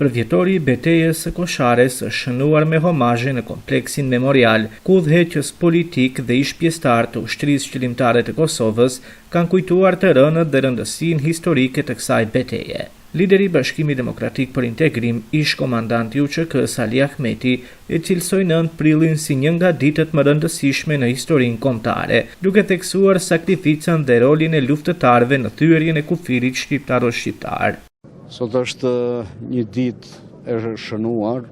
Përvjetori i betejës së Koshares është shënuar me homazhe në kompleksin memorial, ku udhëheqës politik dhe ish pjesëtar të ushtrisë qëllimtare të Kosovës kanë kujtuar të rënët dhe rëndësinë historike të kësaj beteje. Lideri i Bashkimit Demokratik për Integrim, ish komandanti UÇK Sali Ahmeti, e cilsoi 9 prillin si një nga ditët më rëndësishme në historinë kombëtare, duke theksuar sakrificën dhe rolin e luftëtarëve në thyerjen e kufirit shqiptaro-shqiptar. Sot është një ditë e shënuar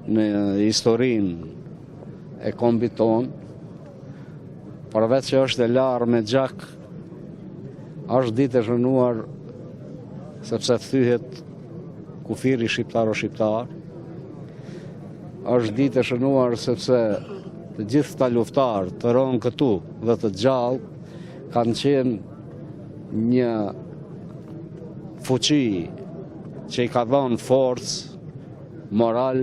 në historinë e kombit tonë, përveç që është e larë me gjak, është ditë e shënuar sepse thyhet kufiri shqiptaro-shqiptar, është ditë e shënuar sepse të gjithë ta luftarë të ronë këtu dhe të gjallë kanë qenë një fuqi që i ka dhënë forcë moral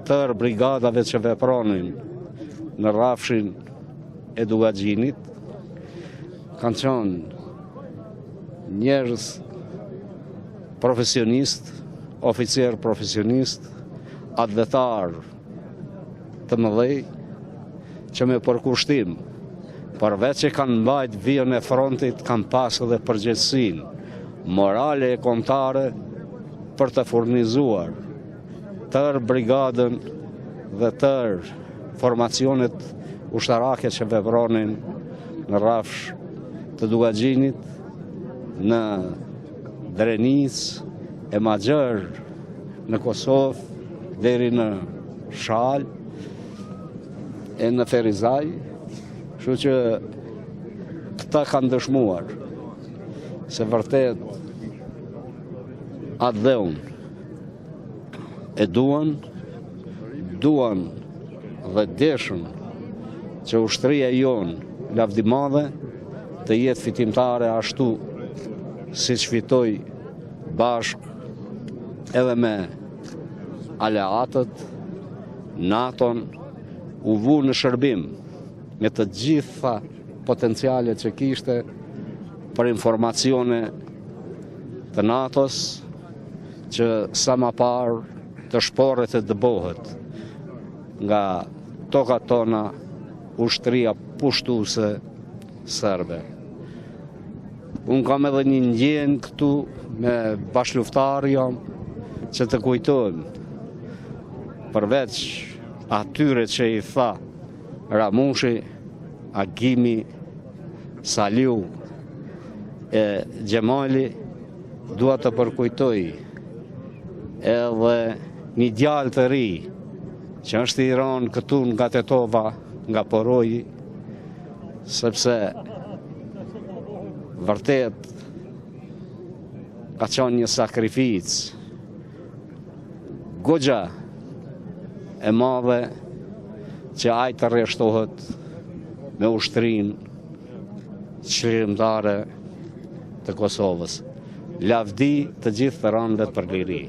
tërë brigadave që vepronin në rrafshin e Dugaxhinit, kanë qenë njerëz profesionist, oficer profesionist, atletar të mëdhej që me përkushtim, përveç që kanë mbajt vijën e frontit, kanë pas edhe përgjegjësinë morale e kombëtare për të furnizuar tërë brigadën dhe tërë formacionet ushtarake që vepronin në rrafsh të Dugaxhinit, në Drenicë, e Maxhër, në Kosovë, deri në Shalë, e në Ferizaj, kështu që këta kanë dëshmuar se vërtet atë dhe unë e duan dhe deshën që ushtria jonë lavdimadhe të jetë fitimtare ashtu si që fitoj bashk edhe me aleatët, NATO-n, u vu në shërbim me të gjitha potencialet që kishte për informacione të NATO-s që sa më parë të shporret e dëbohet nga toka tona ushtria pushtuese serbe. Unë kam edhe një ndjenjë këtu me bashkëluftarë jam që të kujtojmë përveç atyre që i tha Ramushi, Agimi, Saliu e Gjemali, dua të përkujtoj edhe një djalë të ri që është i rënë këtu nga Tetova, nga Poroji, sepse vërtet ka qenë një sakrificë goxha e madhe që ai të rreshtohet me ushtrinë qëllimtare të Kosovës. Lavdi të gjithë të rëndëve për liri.